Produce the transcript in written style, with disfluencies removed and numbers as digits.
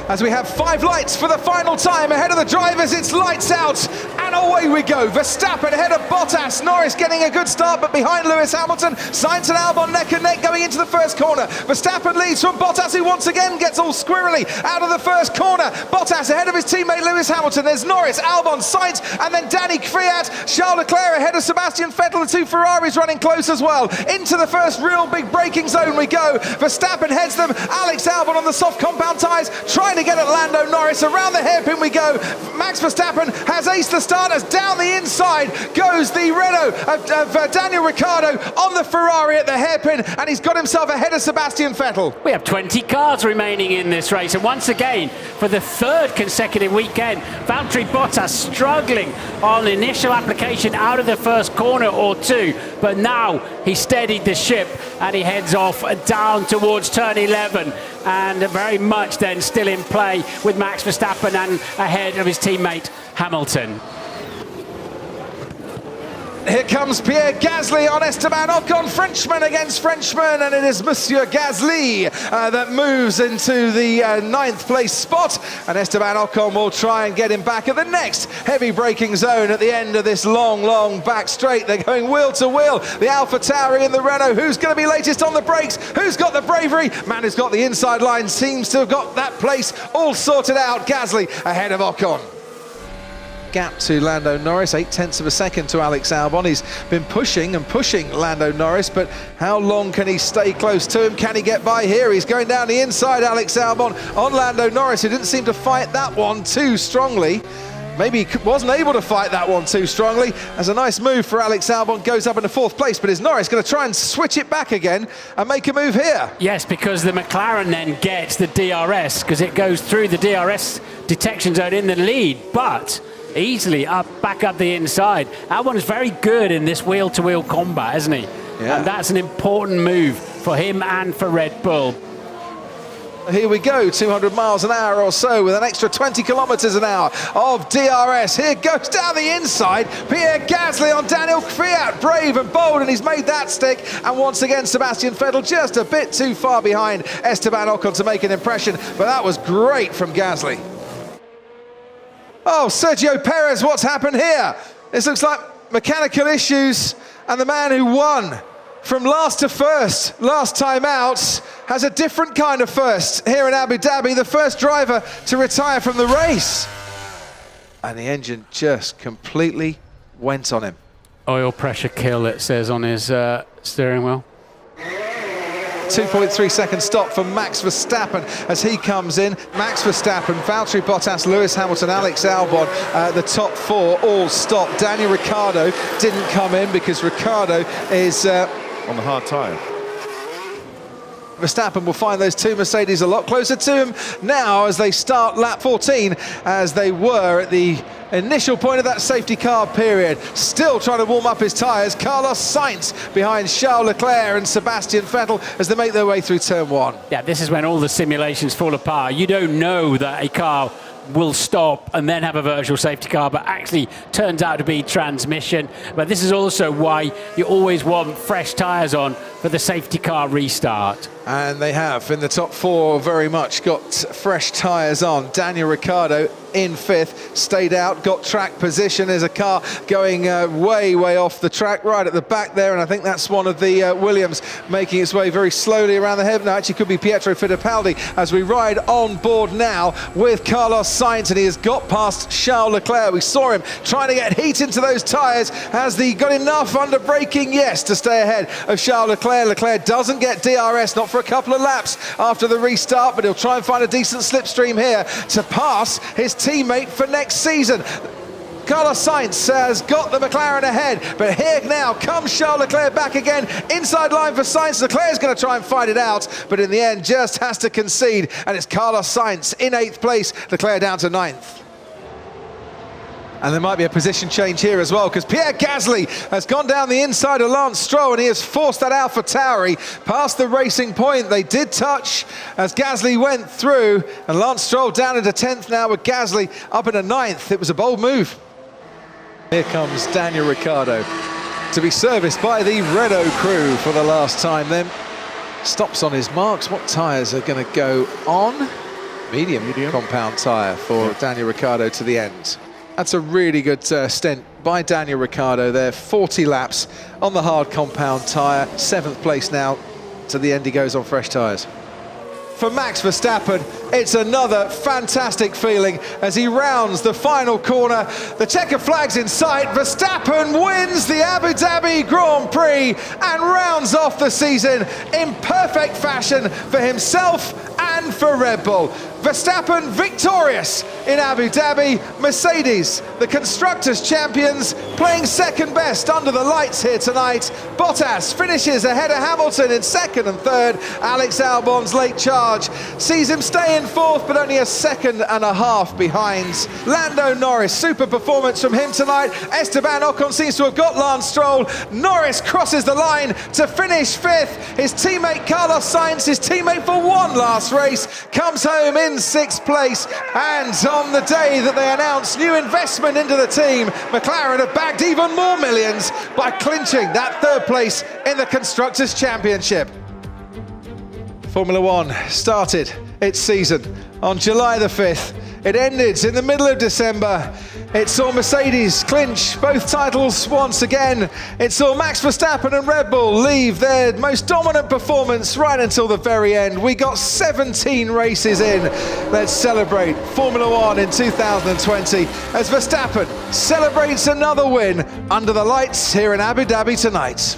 as we have 5 lights for the final time. Ahead of the drivers, it's lights out, and away we go. Verstappen ahead of Bottas. Norris getting a good start, but behind Lewis Hamilton. Sainz and Albon neck and neck going into the first corner. Verstappen leads from Bottas, who once again gets all squirrely out of the first corner. Bottas ahead of his teammate Lewis Hamilton. There's Norris, Albon, Sainz, and then Danny Kvyat. Charles Leclerc ahead of Sebastian Vettel. The 2 Ferraris running close as well. Into the first real big braking zone we go. Verstappen heads them. Alex Albon on the soft compound tyres, trying to get at Lando Norris. Around the hairpin we go. Max Verstappen has aced the start as down the inside goes the Renault of Daniel Ricciardo on the Ferrari at the hairpin, and he's got himself ahead of Sebastian Vettel. We have 20 cars remaining in this race, and once again, for the 3rd consecutive weekend, Valtteri Bottas struggling on initial application out of the first corner or 2, but now he steadied the ship and he heads off down towards turn 11, and very much then still in play with Max Verstappen and ahead of his teammate Hamilton. Here comes Pierre Gasly on Esteban Ocon, Frenchman against Frenchman, and it is Monsieur Gasly that moves into the 9th place spot, and Esteban Ocon will try and get him back at the next heavy braking zone at the end of this long back straight. They're going wheel to wheel, the AlphaTauri and the Renault. Who's going to be latest on the brakes? Who's got the bravery? Man who's got the inside line seems to have got that place all sorted out. Gasly ahead of Ocon. Gap to Lando Norris, 0.8 of a second to Alex Albon. He's been pushing Lando Norris, but how long can he stay close to him? Can he get by here? He's going down the inside, Alex Albon on Lando Norris, who didn't seem to fight that one too strongly. Maybe he wasn't able to fight that one too strongly. As a nice move for Alex Albon, goes up into 4th place, but is Norris going to try and switch it back again and make a move here? Yes, because the McLaren then gets the DRS, because it goes through the DRS detection zone in the lead, but easily back up the inside. Albon is very good in this wheel-to-wheel combat, isn't he? Yeah. And that's an important move for him and for Red Bull. Here we go, 200 miles an hour or so with an extra 20 kilometers an hour of DRS. Here goes down the inside, Pierre Gasly on Daniel Kvyat, brave and bold, and he's made that stick. And once again, Sebastian Vettel just a bit too far behind Esteban Ocon to make an impression, but that was great from Gasly. Oh, Sergio Perez, what's happened here? This looks like mechanical issues, and the man who won from last to first, last time out, has a different kind of first here in Abu Dhabi, the first driver to retire from the race. And the engine just completely went on him. Oil pressure kill, it says on his steering wheel. 2.3 second stop for Max Verstappen as he comes in. Max Verstappen, Valtteri Bottas, Lewis Hamilton, Alex Albon, the top 4 all stopped. Daniel Ricciardo didn't come in because Ricciardo is on the hard tyre. Verstappen will find those 2 Mercedes a lot closer to him now as they start lap 14, as they were at the initial point of that safety car period. Still trying to warm up his tyres. Carlos Sainz behind Charles Leclerc and Sebastian Vettel as they make their way through turn 1. Yeah, this is when all the simulations fall apart. You don't know that a car will stop and then have a virtual safety car, but actually turns out to be transmission. But this is also why you always want fresh tyres on for the safety car restart. And they have, in the top 4, very much got fresh tyres on. Daniel Ricciardo in 5th, stayed out, got track position. There's a car going way off the track, right at the back there, and I think that's one of the Williams making its way very slowly around the head. No, actually could be Pietro Fittipaldi as we ride on board now with Carlos Sainz, and he has got past Charles Leclerc. We saw him trying to get heat into those tyres. Has he got enough under braking? Yes, to stay ahead of Charles Leclerc. Leclerc doesn't get DRS, not for a couple of laps after the restart, but he'll try and find a decent slipstream here to pass his teammate for next season. Carlos Sainz has got the McLaren ahead, but here now comes Charles Leclerc back again. Inside line for Sainz. Leclerc's going to try and fight it out, but in the end just has to concede, and it's Carlos Sainz in 8th place, Leclerc down to 9th. And there might be a position change here as well, because Pierre Gasly has gone down the inside of Lance Stroll, and he has forced that AlphaTauri past the racing point. They did touch as Gasly went through, and Lance Stroll down into 10th now with Gasly up into 9th. It was a bold move. Here comes Daniel Ricciardo to be serviced by the Renault crew for the last time then. Stops on his marks. What tyres are going to go on? medium compound tyre for Daniel Ricciardo to the end. That's a really good stint by Daniel Ricciardo there. 40 laps on the hard compound tyre. 7th place now. To the end he goes on fresh tyres. For Max Verstappen, it's another fantastic feeling as he rounds the final corner. The checker flag's in sight. Verstappen wins the Abu Dhabi Grand Prix and rounds off the season in perfect fashion for himself and for Red Bull. Verstappen victorious in Abu Dhabi. Mercedes, the Constructors' champions, playing second best under the lights here tonight. Bottas finishes ahead of Hamilton in second and third. Alex Albon's late charge sees him stay in fourth, but only a second and a half behind. Lando Norris, super performance from him tonight. Esteban Ocon seems to have got Lance Stroll. Norris crosses the line to finish fifth. His teammate Carlos Sainz, his teammate for one last race, comes home in sixth place. And on the day that they announced new investment into the team, McLaren have bagged even more millions by clinching that third place in the Constructors' Championship. Formula One started its season on July the 5th. It ended in the middle of December. It saw Mercedes clinch both titles once again. It saw Max Verstappen and Red Bull leave their most dominant performance right until the very end. We got 17 races in. Let's celebrate Formula One in 2020 as Verstappen celebrates another win under the lights here in Abu Dhabi tonight.